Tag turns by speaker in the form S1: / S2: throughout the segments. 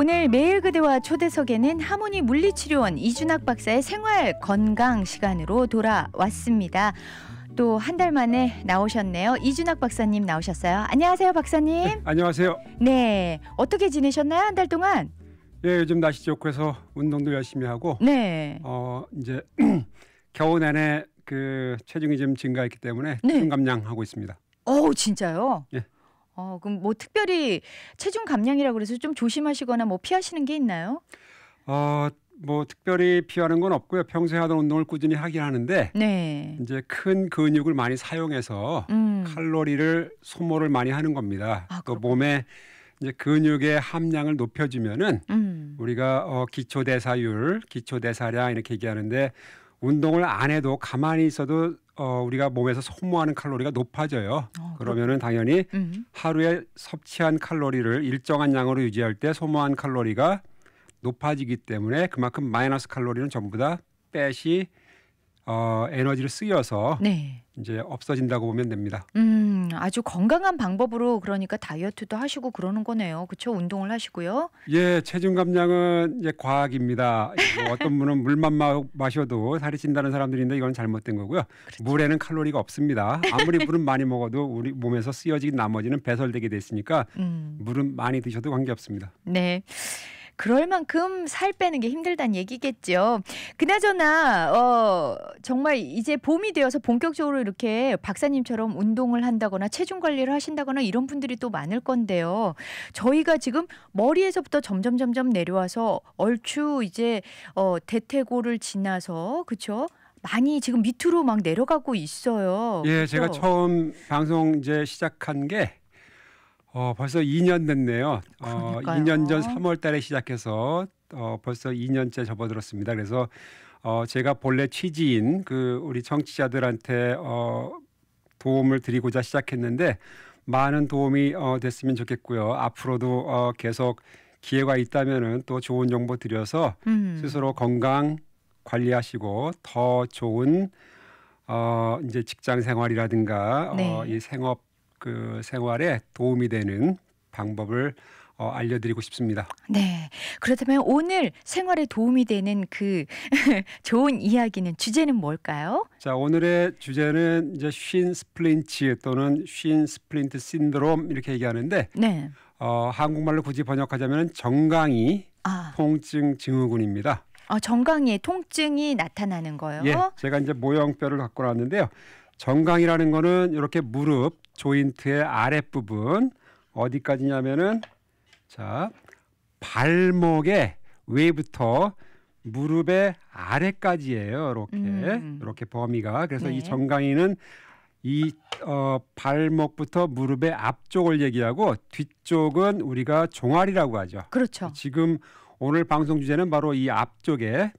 S1: 오늘 매일 그대와 초대석에는 하모니 물리치료원 이준학 박사의 생활 건강 시간으로 돌아왔습니다. 또 한 달 만에 나오셨네요. 이준학 박사님 나오셨어요. 안녕하세요, 박사님.
S2: 네, 안녕하세요.
S1: 네, 어떻게 지내셨나요, 한 달 동안?
S2: 예, 요즘 날씨 좋고 해서 운동도 열심히 하고.
S1: 네.
S2: 이제 겨우 내내 그 체중이 좀 증가했기 때문에
S1: 네.
S2: 체중 감량하고 있습니다.
S1: 진짜요?
S2: 예.
S1: 그럼 뭐 특별히 체중 감량이라고 그래서 좀 조심하시거나 뭐 피하시는 게 있나요?
S2: 뭐 특별히 피하는 건 없고요. 평소에 하던 운동을 꾸준히 하긴 하는데
S1: 네.
S2: 이제 큰 근육을 많이 사용해서 칼로리를 소모를 많이 하는 겁니다. 또
S1: 그렇구나.
S2: 몸에 이제 근육의 함량을 높여주면은 우리가 기초대사율, 기초대사량 이렇게 얘기하는데 운동을 안 해도 가만히 있어도 우리가 몸에서 소모하는 칼로리가 높아져요. 그러면은 당연히 하루에 섭취한 칼로리를 일정한 양으로 유지할 때 소모한 칼로리가 높아지기 때문에 그만큼 마이너스 칼로리는 전부 다 팻이 에너지를 쓰여서
S1: 네.
S2: 이제 없어진다고 보면 됩니다.
S1: 아주 건강한 방법으로 그러니까 다이어트도 하시고 그러는 거네요. 그렇죠? 운동을 하시고요.
S2: 예, 체중 감량은 이제 과학입니다. 뭐 어떤 분은 물만 마셔도 살이 찐다는 사람들인데 이건 잘못된 거고요.
S1: 그렇죠.
S2: 물에는 칼로리가 없습니다. 아무리 물은 많이 먹어도 우리 몸에서 쓰여진 나머지는 배설되게 돼 있으니까 물은 많이 드셔도 관계없습니다.
S1: 네. 그럴 만큼 살 빼는 게 힘들다는 얘기겠죠. 그나저나 정말 이제 봄이 되어서 본격적으로 이렇게 박사님처럼 운동을 한다거나 체중 관리를 하신다거나 이런 분들이 또 많을 건데요. 저희가 지금 머리에서부터 점점 내려와서 얼추 이제 대퇴골을 지나서 그렇죠? 많이 지금 밑으로 막 내려가고 있어요.
S2: 예,
S1: 그렇죠?
S2: 제가 처음 방송 이제 시작한 게 벌써 2년 됐네요.
S1: 그러니까요.
S2: 2년 전 3월 달에 시작해서 벌써 2년째 접어들었습니다. 그래서 제가 본래 취지인 그 우리 청취자들한테 도움을 드리고자 시작했는데 많은 도움이 됐으면 좋겠고요. 앞으로도 계속 기회가 있다면은 또 좋은 정보 드려서 스스로 건강 관리하시고 더 좋은 이제 직장 생활이라든가
S1: 네.
S2: 이 생활에 도움이 되는 방법을 알려드리고 싶습니다.
S1: 네. 그렇다면 오늘 생활에 도움이 되는 그 좋은 이야기는 주제는 뭘까요?
S2: 자, 오늘의 주제는 이제 쉰 스플린츠 또는 쉰 스플린트 신드롬 이렇게 얘기하는데
S1: 네.
S2: 한국말로 굳이 번역하자면 정강이 통증 증후군입니다.
S1: 정강이의 통증이 나타나는 거요?
S2: 예, 제가 이제 모형뼈를 갖고 나왔는데요. 정강이라는 거는 이렇게 무릎 조인트의 아랫부분 어디까지냐면은 자, 발목의 위부터 무릎의 아래까지예요. 이렇게 범위가. 그래서
S1: 네.
S2: 이 정강이는 이 발목부터 무릎의 앞쪽을 얘기하고 뒤쪽은 우리가 종아리라고 하죠.
S1: 그렇죠.
S2: 지금 오늘 방송 주제는 바로 이 앞쪽에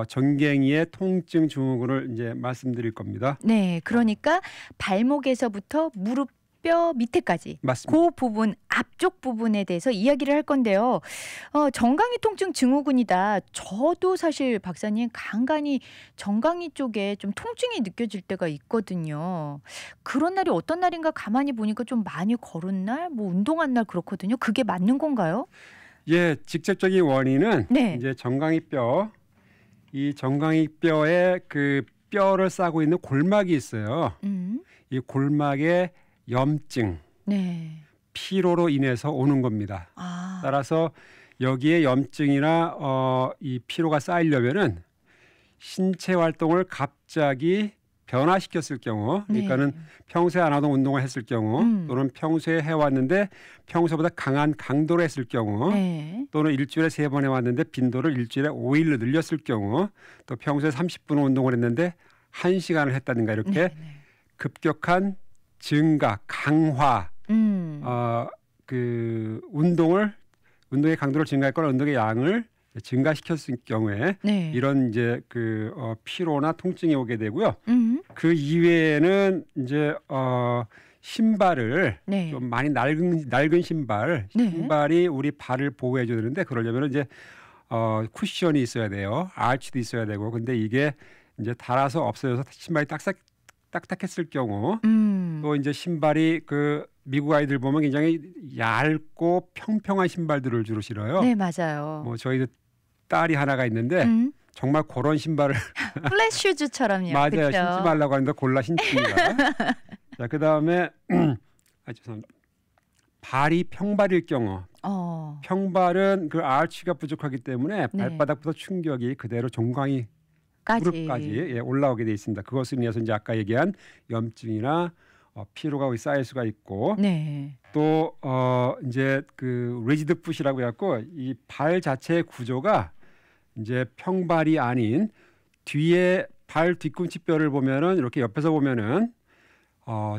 S2: 정갱이의 통증 증후군을 이제 말씀드릴 겁니다.
S1: 네, 그러니까 발목에서부터 무릎뼈 밑에까지
S2: 맞습니다.
S1: 그 부분 앞쪽 부분에 대해서 이야기를 할 건데요. 정강이 통증 증후군이다. 저도 사실 박사님 간간히 정강이 쪽에 좀 통증이 느껴질 때가 있거든요. 그런 날이 어떤 날인가 가만히 보니까 좀 많이 걸은 날, 뭐 운동한 날 그렇거든요. 그게 맞는 건가요?
S2: 예, 직접적인 원인은
S1: 네.
S2: 이제 정강이뼈, 이 정강이뼈에 그 뼈를 싸고 있는 골막이 있어요. 이 골막의 염증,
S1: 네.
S2: 피로로 인해서 오는 겁니다. 따라서 여기에 염증이나 이 피로가 쌓이려면은 신체 활동을 갑자기 변화시켰을 경우, 그러니까는 평소에 안 하던 운동을 했을 경우, 또는 평소에 해왔는데 평소보다 강한 강도로 했을 경우, 또는 일주일에 3번 해왔는데 빈도를 일주일에 5일로 늘렸을 경우, 또 평소에 30분 운동을 했는데 1시간을 했다든가 이렇게 급격한 증가, 강화, 그 운동의 강도를 증가했거나 운동의 양을 증가시켰을 경우에 이런 이제 그 피로나 통증이 오게 되고요. 그 이외에는 이제 신발을 좀 많이 낡은 신발이 우리 발을 보호해 줘야 되는데 그러려면 이제 쿠션이 있어야 돼요. 아치도 있어야 되고 근데 이게 이제 닳아서 없어져서 신발이 딱딱했을 경우 또 이제 신발이 그 미국 아이들 보면 굉장히 얇고 평평한 신발들을 주로 신어요.
S1: 네, 맞아요.
S2: 뭐 저희도 딸이 하나가 있는데 정말 그런 신발을
S1: 플랫 슈즈처럼요.
S2: 맞아요.
S1: 그쵸?
S2: 신지 말라고 하는데 골라 신습니다. 자, 그다음에 죄송합니다. 발이 평발일 경우 평발은 그 아치가 부족하기 때문에
S1: 네.
S2: 발바닥부터 충격이 그대로 종강이 무릎까지 올라오게 돼 있습니다. 그것을 인해서 이제 아까 얘기한 염증이나 피로가 거기 쌓일 수가 있고
S1: 네.
S2: 또 이제 그 리지드 풋이라고 해갖고 이 발 자체의 구조가 이제 평발이 아닌 뒤에 발 뒤꿈치뼈를 보면은 이렇게 옆에서 보면은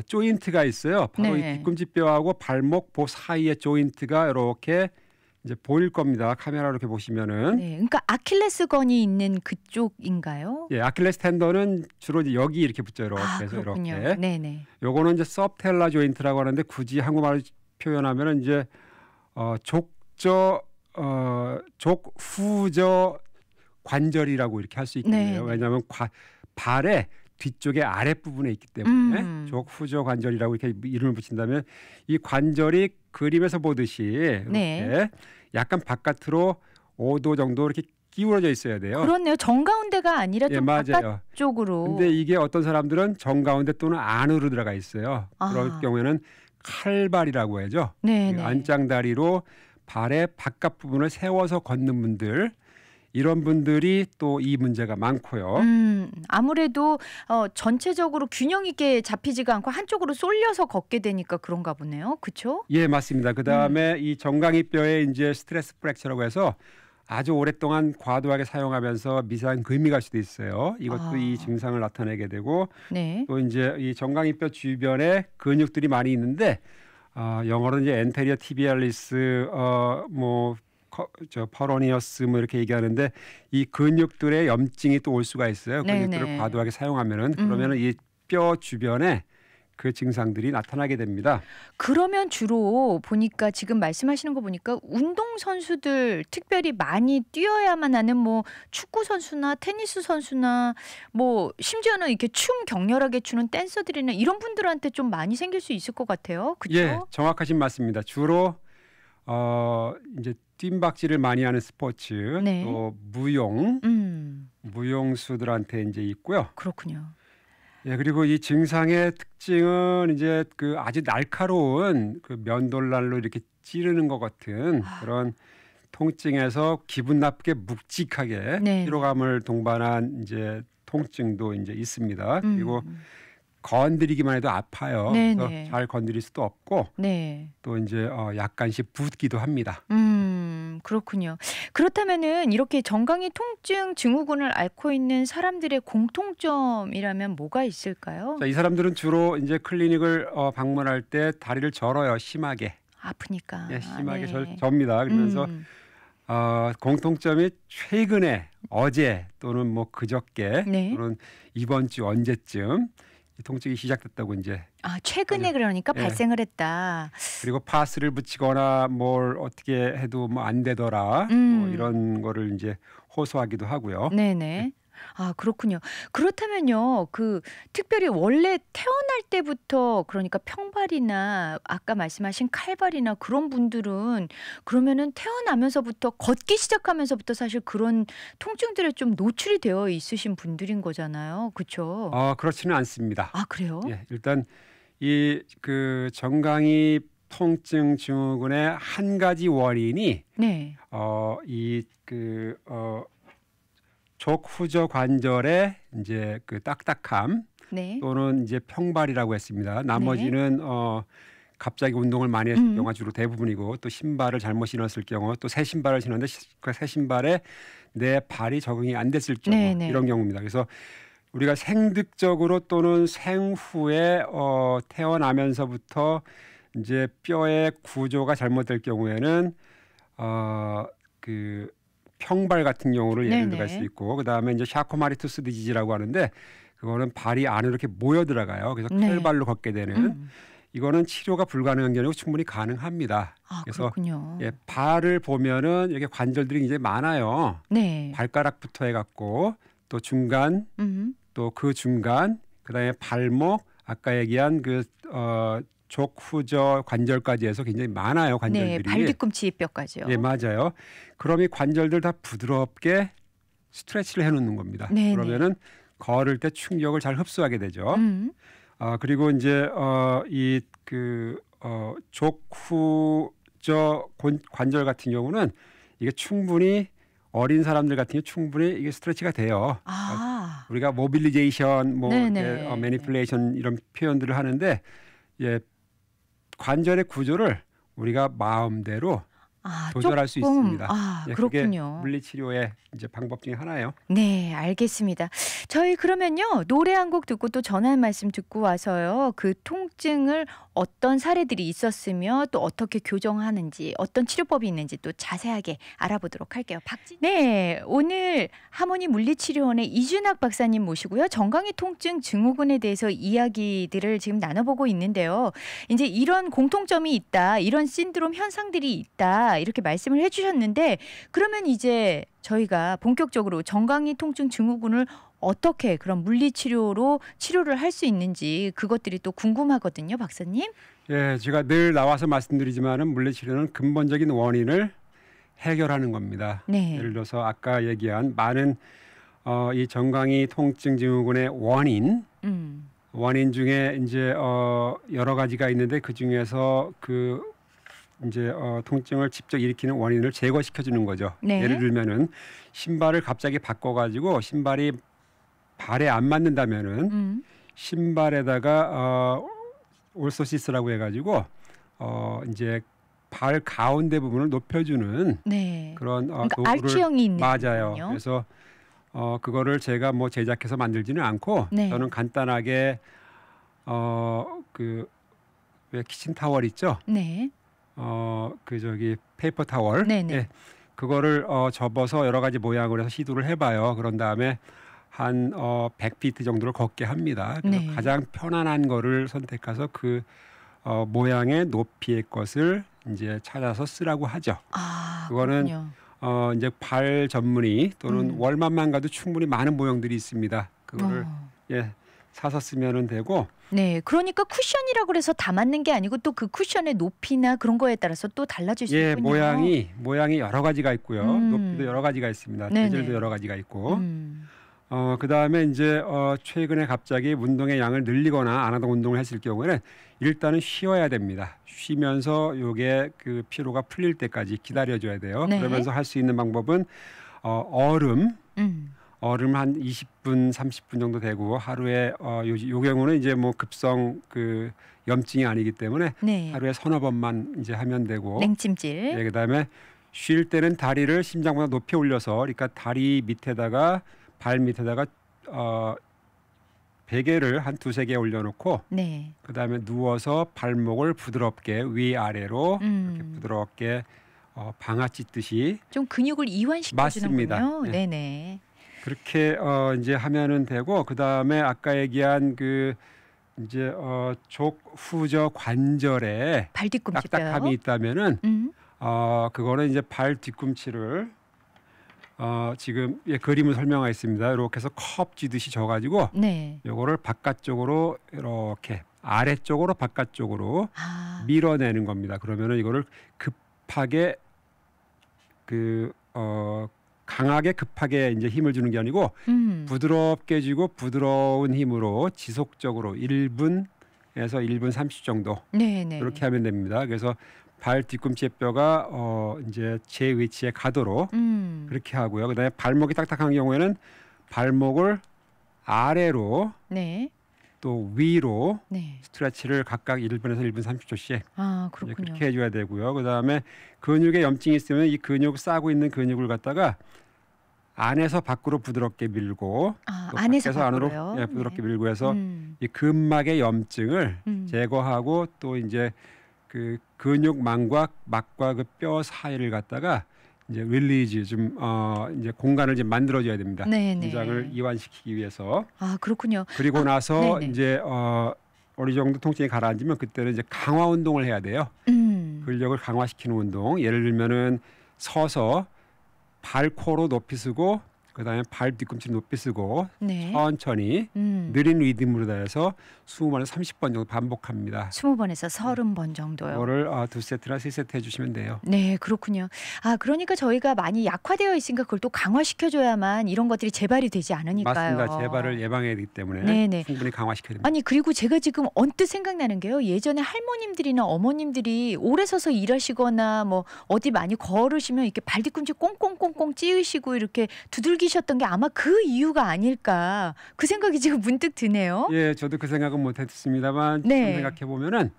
S2: 조인트가 있어요. 바로
S1: 네.
S2: 이 뒤꿈치뼈하고 발목 보 사이에 조인트가 이렇게 이제 보일 겁니다. 카메라 이렇게 보시면은.
S1: 네, 그러니까 아킬레스건이 있는 그쪽인가요?
S2: 예, 아킬레스 텐더는 주로 이제 여기 이렇게 붙죠. 이렇게 해서
S1: 그렇군요.
S2: 이렇게.
S1: 네네.
S2: 요거는 이제 서브텔라 조인트라고 하는데 굳이 한국말로 표현하면은 이제 족후저 관절이라고 이렇게 할 수 있겠네요. 왜냐하면 발의 뒤쪽의 아랫부분에 있기 때문에 족후저 관절이라고 이렇게 이름을 붙인다면 이 관절이 그림에서 보듯이 이렇게 약간 바깥으로 5도 정도 이렇게 기울어져 있어야 돼요.
S1: 그렇네요. 정가운데가 아니라 좀
S2: 맞아요.
S1: 바깥쪽으로.
S2: 근데 이게 어떤 사람들은 정가운데 또는 안으로 들어가 있어요. 그럴 경우에는 칼발이라고 하죠. 안짱다리로 발의 바깥 부분을 세워서 걷는 분들, 이런 분들이 또 이 문제가 많고요.
S1: 아무래도 전체적으로 균형 있게 잡히지가 않고 한쪽으로 쏠려서 걷게 되니까 그런가 보네요. 그렇죠?
S2: 예, 맞습니다. 그다음에 이 정강이뼈에 이제 스트레스 프랙처라고 해서 아주 오랫동안 과도하게 사용하면서 미세한 금이 갈 수도 있어요. 이것도 이 증상을 나타내게 되고 또 이제 이 정강이뼈 주변에 근육들이 많이 있는데 영어로는 이제 엔테리어 티비알리스 퍼로니어스 뭐 이렇게 얘기하는데 이 근육들의 염증이 또 올 수가 있어요. 근육들을 과도하게 사용하면은 그러면은 이 뼈 주변에 그 증상들이 나타나게 됩니다.
S1: 그러면 주로 보니까 지금 말씀하시는 거 보니까 운동 선수들 특별히 많이 뛰어야만 하는 뭐 축구 선수나 테니스 선수나 뭐 심지어는 이렇게 춤 격렬하게 추는 댄서들이나 이런 분들한테 좀 많이 생길 수 있을 것 같아요. 그렇죠?
S2: 예, 정확하신 맞습니다. 주로 이제 뜀박질을 많이 하는 스포츠, 또 무용수들한테 이제 있고요.
S1: 그렇군요.
S2: 예, 그리고 이 증상의 특징은 이제 그 아주 날카로운 그 면돌날로 이렇게 찌르는 것 같은 그런 통증에서 기분 나쁘게 묵직하게 피로감을 동반한 이제 통증도 이제 있습니다. 그리고 건드리기만 해도 아파요. 그래서 잘 건드릴 수도 없고 또 이제 약간씩 붓기도 합니다.
S1: 그렇군요. 그렇다면은 이렇게 정강이 통증 증후군을 앓고 있는 사람들의 공통점이라면 뭐가 있을까요?
S2: 자, 이 사람들은 주로 이제 클리닉을 방문할 때 다리를 절어요. 심하게.
S1: 아프니까.
S2: 예, 심하게 접니다. 그러면서 공통점이 최근에 어제 또는 뭐 그저께 또는 이번 주 언제쯤 이 통증이 시작됐다고 이제.
S1: 최근에 그러니까 발생을 했다.
S2: 그리고 파스를 붙이거나 뭘 어떻게 해도 뭐 안 되더라. 뭐 이런 거를 이제 호소하기도 하고요.
S1: 네네. 그렇군요. 그렇다면요, 그 특별히 원래 태어날 때부터 그러니까 평발이나 아까 말씀하신 칼발이나 그런 분들은 그러면은 태어나면서부터 걷기 시작하면서부터 사실 그런 통증들에 좀 노출이 되어 있으신 분들인 거잖아요. 그렇죠?
S2: 그렇지는 않습니다.
S1: 그래요?
S2: 예, 일단 이 그 정강이 통증 증후군의 한 가지 원인이 족후저 관절의 이제 그 딱딱함 또는 이제 평발이라고 했습니다. 나머지는 갑자기 운동을 많이 했을 경우가 주로 대부분이고 또 신발을 잘못 신었을 경우 또 새 신발을 신었는데 그 새 신발에 내 발이 적응이 안 됐을 경우 이런 경우입니다. 그래서 우리가 생득적으로 또는 생후에 태어나면서부터 이제 뼈의 구조가 잘못될 경우에는 그 평발 같은 경우를 예를 들어갈 수 있고 그다음에 이제 샤코마리투스 디지즈라고 하는데 그거는 발이 안으로 이렇게 모여 들어가요. 그래서 칼발로 걷게 되는 이거는 치료가 불가능한 게 아니고 충분히 가능합니다. 그래서 발을 보면은 이렇게 관절들이 이제 많아요. 발가락부터 해갖고 또 중간 또 그 중간 그다음에 발목, 아까 얘기한 족후저 관절까지 해서 굉장히 많아요. 관절들이.
S1: 네, 발 뒤꿈치 뼈까지요.
S2: 네, 맞아요. 그럼 이 관절들 다 부드럽게 스트레치를 해놓는 겁니다.
S1: 네네.
S2: 그러면은 걸을 때 충격을 잘 흡수하게 되죠. 그리고 이제 족후저 관절 같은 경우는 이게 충분히 어린 사람들 같은 경우 충분히 이게 스트레치가 돼요. 우리가 모빌리제이션, 매니플레이션 이런 표현들을 하는데, 예, 관절의 구조를 우리가 마음대로 조절할 수 있습니다. 예,
S1: 그렇군요.
S2: 그게 물리치료의 이제 방법 중에 하나예요.
S1: 네, 알겠습니다. 저희 그러면요, 노래 한 곡 듣고 또 전화 한 말씀 듣고 와서요, 그 통증을 어떤 사례들이 있었으며 또 어떻게 교정하는지, 어떤 치료법이 있는지 또 자세하게 알아보도록 할게요. 네, 오늘 하모니 물리치료원의 이준학 박사님 모시고요, 정강이 통증 증후군에 대해서 이야기들을 지금 나눠보고 있는데요. 이제 이런 공통점이 있다, 이런 신드롬 현상들이 있다, 이렇게 말씀을 해주셨는데, 그러면 이제 저희가 본격적으로 정강이 통증 증후군을 어떻게 그런 물리치료로 치료를 할 수 있는지 그것들이 또 궁금하거든요, 박사님.
S2: 예, 제가 늘 나와서 말씀드리지만은 물리치료는 근본적인 원인을 해결하는 겁니다.
S1: 네.
S2: 예를 들어서 아까 얘기한 많은 이 정강이 통증 증후군의 원인 중에 이제 여러 가지가 있는데, 그 중에서 이제 통증을 직접 일으키는 원인을 제거시켜 주는 거죠.
S1: 네.
S2: 예를 들면은 신발을 갑자기 바꿔가지고 신발이 발에 안 맞는다면은 신발에다가 올소시스라고 해가지고 이제 발 가운데 부분을 높여주는 그런
S1: 그러니까 알치형이 있는
S2: 맞아요.
S1: 거군요.
S2: 그래서 그거를 제가 뭐 제작해서 만들지는 않고 저는 간단하게 왜 키친 타월 있죠?
S1: 네.
S2: 페이퍼 타월.
S1: 네네.
S2: 예, 그거를 접어서 여러 가지 모양으로 해서 시도를 해봐요. 그런 다음에 한 100피트 정도를 걷게 합니다. 그래서 가장 편안한 거를 선택해서 그 모양의 높이의 것을 이제 찾아서 쓰라고 하죠. 그거는
S1: 그렇군요.
S2: 이제 발 전문의 또는 월만만 가도 충분히 많은 모형들이 있습니다. 그거를 사서 쓰면은 되고.
S1: 네, 그러니까 쿠션이라고 해서 다 맞는 게 아니고 또 그 쿠션의 높이나 그런 거에 따라서 또 달라질 수 있군요.
S2: 모양이 여러 가지가 있고요. 높이도 여러 가지가 있습니다. 재질도 여러 가지가 있고. 그다음에 이제 최근에 갑자기 운동의 양을 늘리거나 안 하던 운동을 했을 경우에는 일단은 쉬어야 됩니다. 쉬면서 요게 그 피로가 풀릴 때까지 기다려줘야 돼요. 그러면서 할 수 있는 방법은 얼음 한 20분, 30분 정도 되고, 하루에 요 경우는 이제 뭐 급성 염증이 아니기 때문에 하루에 서너 번만 이제 하면 되고,
S1: 냉찜질.
S2: 네, 그다음에 쉴 때는 다리를 심장보다 높이 올려서, 그러니까 다리 밑에다가 발 밑에다가 베개를 한 2-3개 올려놓고, 그다음에 누워서 발목을 부드럽게 위아래로 이렇게 부드럽게 방아 찢듯이
S1: 좀 근육을 이완시켜주는군요. 네네.
S2: 그렇게 이제 하면은 되고, 그다음에 아까 얘기한 이제 족후저 관절에
S1: 발 뒤꿈치
S2: 딱딱함이 있다면은 그거는 이제 발 뒤꿈치를 지금 그림을 설명하겠습니다. 이렇게 해서 컵 쥐듯이 져가지고 요거를 바깥쪽으로 이렇게 아래쪽으로 바깥쪽으로 밀어내는 겁니다. 그러면은 이거를 급하게 강하게 급하게 이제 힘을 주는 게 아니고 부드럽게 쥐고 부드러운 힘으로 지속적으로 1분에서 1분 30 정도 이렇게 하면 됩니다. 그래서 발 뒤꿈치의 뼈가 이제 제 위치에 가도록 그렇게 하고요. 그다음에 발목이 딱딱한 경우에는 발목을 아래로 또 위로 스트레치를 각각 1분에서 1분 30초씩 그렇게 해줘야 되고요. 그다음에 근육에 염증이 있으면 이 근육 싸고 있는 근육을 갖다가 안에서 밖으로 부드럽게 밀고 또
S1: 안에서
S2: 밖에서 안으로 부드럽게 밀고 해서 이 근막의 염증을 제거하고, 또 이제 그 근육망과 막과 그 뼈 사이를 갖다가 이제 릴리즈 이제 공간을 좀 만들어줘야 됩니다. 긴장을 이완시키기 위해서.
S1: 그렇군요.
S2: 그리고 나서 이제 어느 정도 통증이 가라앉으면 그때는 이제 강화 운동을 해야 돼요. 근력을 강화시키는 운동. 예를 들면은 서서 발코로 높이 쓰고 그다음에 발 뒤꿈치 높이 쓰고
S1: 네.
S2: 천천히 느린 리듬으로 해서 20번에서 30번 정도 반복합니다.
S1: 20번에서 30번 정도요.
S2: 그거를 2세트나 3세트 해주시면 돼요.
S1: 네, 그렇군요. 그러니까 저희가 많이 약화되어 있으니까 그걸 또 강화시켜줘야만 이런 것들이 재발이 되지 않으니까요.
S2: 맞습니다. 재발을 예방해야 되기 때문에
S1: 네네.
S2: 충분히 강화시켜야 됩니다.
S1: 아니 그리고 제가 지금 언뜻 생각나는 게요. 예전에 할머님들이나 어머님들이 오래 서서 일하시거나 뭐 어디 많이 걸으시면 이렇게 발 뒤꿈치 꽁꽁꽁꽁 찌으시고 이렇게 두들기셨던 게 아마 그 이유가 아닐까 그 생각이 지금 문득 드네요.
S2: 예, 저도 그 생각은 못했습니다만
S1: 네.
S2: 지금 생각해 보면은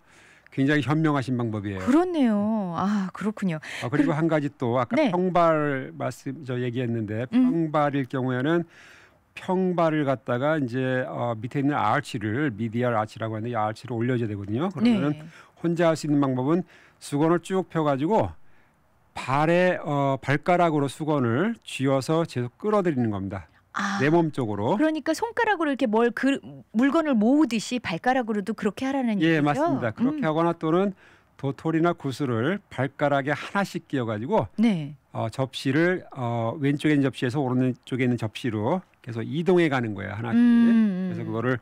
S2: 굉장히 현명하신 방법이에요.
S1: 그렇네요. 그렇군요.
S2: 그리고 한 가지 또 아까
S1: 네.
S2: 평발 얘기했는데 평발일 경우에는 평발을 갖다가 이제 밑에 있는 아치를 미디얼 아치라고 하는데 이 아치를 올려줘야 되거든요. 그러면은
S1: 네.
S2: 혼자 할 수 있는 방법은 수건을 쭉 펴가지고 발에 발가락으로 수건을 쥐어서 계속 끌어들이는 겁니다. 내 몸 쪽으로.
S1: 그러니까 손가락으로 이렇게 물건을 모으듯이 발가락으로도 그렇게 하라는 얘기죠?
S2: 예, 맞습니다. 그렇게 하거나 또는 도토리나 구슬을 발가락에 하나씩 끼워가지고
S1: 네.
S2: 접시를 왼쪽에 있는 접시에서 오른쪽에 있는 접시로 계속 이동해 가는 거예요. 하나씩. 그래서 그거를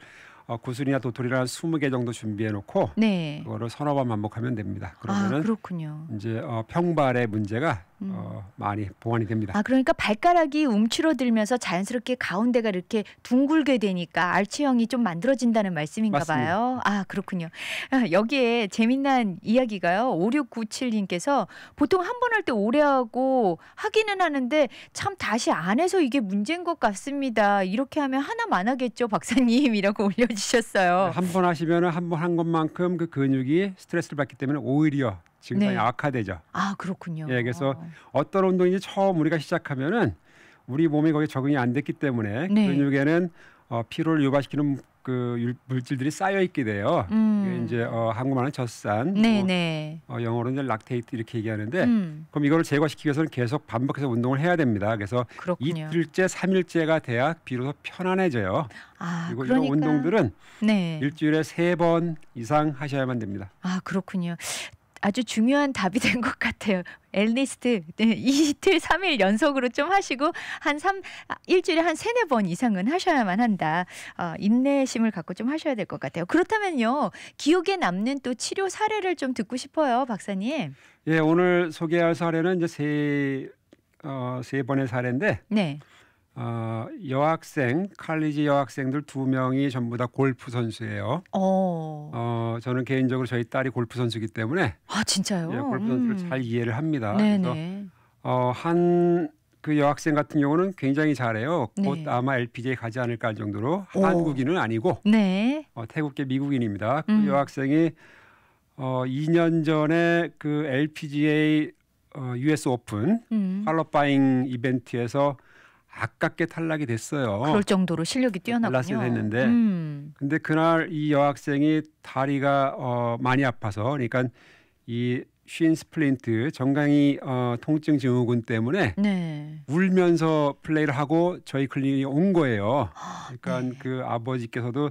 S2: 구슬이나 도토리를 한 20개 정도 준비해 놓고
S1: 네.
S2: 그거를 서너 번 반복하면 됩니다. 그러면은
S1: 그렇군요.
S2: 이제 평발의 문제가 많이 보완이 됩니다.
S1: 그러니까 발가락이 움츠러들면서 자연스럽게 가운데가 이렇게 둥글게 되니까 알치형이 좀 만들어진다는 말씀인가 봐요. 그렇군요. 여기에 재미난 이야기가요. 5697님께서 보통 한 번 할 때 오래 하고 하기는 하는데 참 다시 안 해서 이게 문제인 것 같습니다. 이렇게 하면 하나만 하겠죠, 박사님이라고 올려주셨어요.
S2: 한 번 하시면은 한 번 한 것만큼 그 근육이 스트레스를 받기 때문에 오히려 증상이
S1: 네.
S2: 악화되죠.
S1: 그렇군요.
S2: 예, 그래서 어떤 운동인지 처음 우리가 시작하면은 우리 몸이 거기에 적응이 안 됐기 때문에
S1: 네.
S2: 근육에는 피로를 유발시키는 그 물질들이 쌓여 있게 돼요. 그게 이제 한국말은 젖산,
S1: 네네.
S2: 영어로는 이제 락테이트 이렇게 얘기하는데 그럼 이거를 제거시키기 위해서는 계속 반복해서 운동을 해야 됩니다. 그래서
S1: 그렇군요.
S2: 이틀째, 3일째가 돼야 비로소 편안해져요. 그리고 이런
S1: 그러니까
S2: 운동들은
S1: 네.
S2: 일주일에 3번 이상 하셔야만 됩니다.
S1: 그렇군요. 아주 중요한 답이 된 것 같아요. 앨리스트 이틀 3일 연속으로 좀 하시고 일주일에 한 3-4번 이상은 하셔야만 한다. 인내심을 갖고 좀 하셔야 될 것 같아요. 그렇다면요. 기억에 남는 또 치료 사례를 좀 듣고 싶어요, 박사님.
S2: 예, 오늘 소개할 사례는 이제 세 번의 사례인데
S1: 네.
S2: 칼리지 여학생들 2명이 전부 다 골프 선수예요. 저는 개인적으로 저희 딸이 골프 선수이기 때문에
S1: 진짜요?
S2: 예, 골프 선수를 잘 이해를 합니다.
S1: 네네.
S2: 그래서 한 그 여학생 같은 경우는 굉장히 잘해요.
S1: 네.
S2: 곧 아마 LPGA에 가지 않을까 할 정도로 한국인은 아니고
S1: 네.
S2: 태국계 미국인입니다. 그 여학생이 2년 전에 그 LPGA US 오픈 퀄리파잉 이벤트에서 아깝게 탈락이 됐어요.
S1: 그럴 정도로 실력이 뛰어나군요.
S2: 탈락을 했는데 근데 그날 이 여학생이 다리가 많이 아파서 그러니까 이 쉰 스플린트 정강이 통증 증후군 때문에
S1: 네.
S2: 울면서 플레이를 하고 저희 클리닉에 온 거예요. 그러니까
S1: 네.
S2: 그 아버지께서도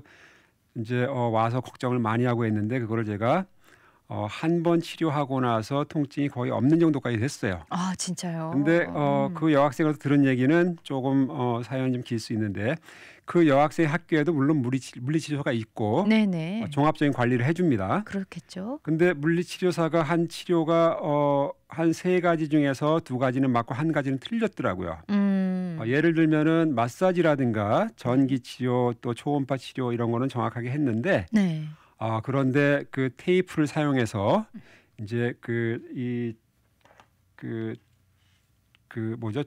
S2: 이제 와서 걱정을 많이 하고 했는데 그거를 제가 한 번 치료하고 나서 통증이 거의 없는 정도까지 됐어요.
S1: 진짜요?
S2: 근데 그 여학생으로서 들은 얘기는 조금 사연이 좀 길 수 있는데 그 여학생 학교에도 물론 물리치료사가 있고
S1: 네네.
S2: 종합적인 관리를 해줍니다.
S1: 그렇겠죠.
S2: 근데 물리치료사가 한 치료가 한 3가지 중에서 2가지는 맞고 1가지는 틀렸더라고요. 예를 들면은 마사지라든가 전기치료 또 초음파 치료 이런 거는 정확하게 했는데
S1: 네.
S2: 그런데 그 테이프를 사용해서 이제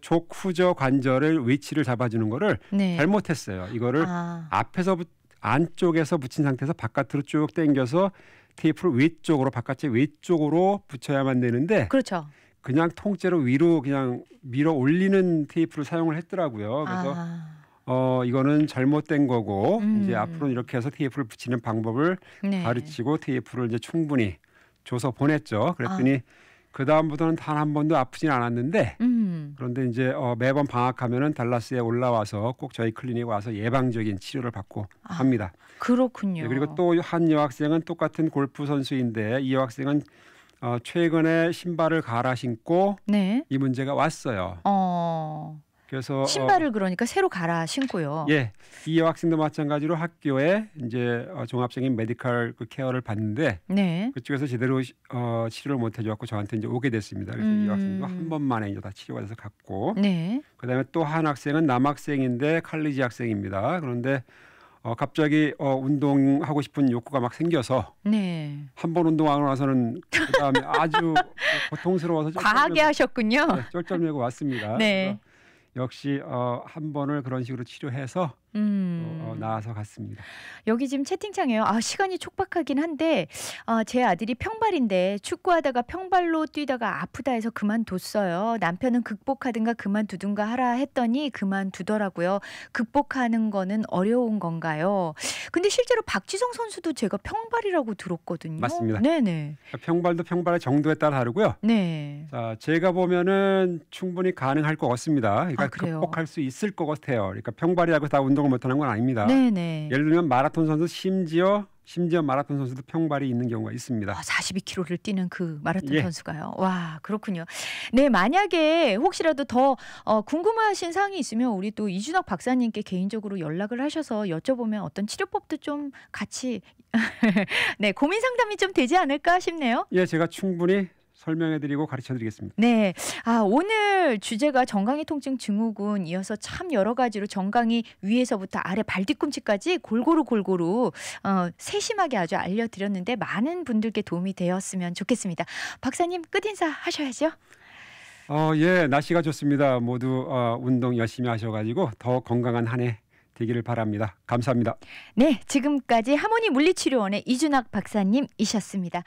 S2: 족후저 관절을 위치를 잡아주는 거를
S1: 네.
S2: 잘못했어요. 이거를 안쪽에서 붙인 상태에서 바깥으로 쭉 당겨서 테이프를 위쪽으로 바깥쪽 위쪽으로 붙여야만 되는데
S1: 그렇죠.
S2: 그냥 통째로 위로 그냥 밀어 올리는 테이프를 사용을 했더라고요. 그래서 이거는 잘못된 거고 이제 앞으로 이렇게 해서 테이프를 붙이는 방법을
S1: 네.
S2: 가르치고 테이프를 이제 충분히 줘서 보냈죠. 그랬더니 그 다음부터는 단 한 번도 아프진 않았는데 그런데 이제 매번 방학하면은 달라스에 올라와서 꼭 저희 클리닉에 와서 예방적인 치료를 받고 합니다.
S1: 그렇군요.
S2: 네, 그리고 또 한 여학생은 똑같은 골프 선수인데 이 여학생은 최근에 신발을 갈아 신고
S1: 네.
S2: 이 문제가 왔어요. 그래서
S1: 신발을 그러니까 새로 갈아 신고요.
S2: 예, 이 여학생도 마찬가지로 학교에 이제 종합적인 메디컬 그 케어를 받는데
S1: 네.
S2: 그쪽에서 제대로 치료를 못 해줘갖고 저한테 이제 오게 됐습니다. 그래서 이 여학생도 한 번만에 이제 다 치료가 돼서 갔고,
S1: 네.
S2: 그다음에 또 한 학생은 남학생인데 칼리지 학생입니다. 그런데 갑자기 운동하고 싶은 욕구가 막 생겨서
S1: 네.
S2: 한 번 운동하고 나서는 그다음에 아주 고통스러워서
S1: 과하게 하셨군요.
S2: 네, 쩔쩔매고 왔습니다.
S1: 네.
S2: 역시 한 번을 그런 식으로 치료해서 나아서 갔습니다.
S1: 여기 지금 채팅창에요. 시간이 촉박하긴 한데 제 아들이 평발인데 축구하다가 평발로 뛰다가 아프다 해서 그만뒀어요. 남편은 극복하든가 그만두든가 하라 했더니 그만두더라고요. 극복하는 거는 어려운 건가요? 근데 실제로 박지성 선수도 제가 평발이라고 들었거든요.
S2: 맞습니다.
S1: 네네.
S2: 평발도 평발의 정도에 따라 다르고요.
S1: 네.
S2: 자, 제가 보면은 충분히 가능할 것 같습니다. 그러니까
S1: 그래요?
S2: 극복할 수 있을 것 같아요. 그러니까 평발이라고 다 운동을 못하는 건 아닙니다.
S1: 네네.
S2: 예를 들면 마라톤 선수 심지어 마라톤 선수도 평발이 있는 경우가 있습니다.
S1: 42km를 뛰는 그 마라톤
S2: 예.
S1: 선수가요. 와, 그렇군요. 네, 만약에 혹시라도 더 궁금하신 사항이 있으면 우리 또 이준학 박사님께 개인적으로 연락을 하셔서 여쭤보면 어떤 치료법도 좀 같이 네, 고민 상담이 좀 되지 않을까 싶네요.
S2: 예, 제가 충분히 설명해드리고 가르쳐드리겠습니다.
S1: 네, 오늘 주제가 정강이 통증 증후군 이어서 참 여러 가지로 정강이 위에서부터 아래 발 뒤꿈치까지 골고루 세심하게 아주 알려드렸는데 많은 분들께 도움이 되었으면 좋겠습니다. 박사님 끝인사 하셔야죠.
S2: 예, 날씨가 좋습니다. 모두 운동 열심히 하셔가지고 더 건강한 한 해 되기를 바랍니다. 감사합니다.
S1: 네, 지금까지 하모니 물리치료원의 이준학 박사님이셨습니다.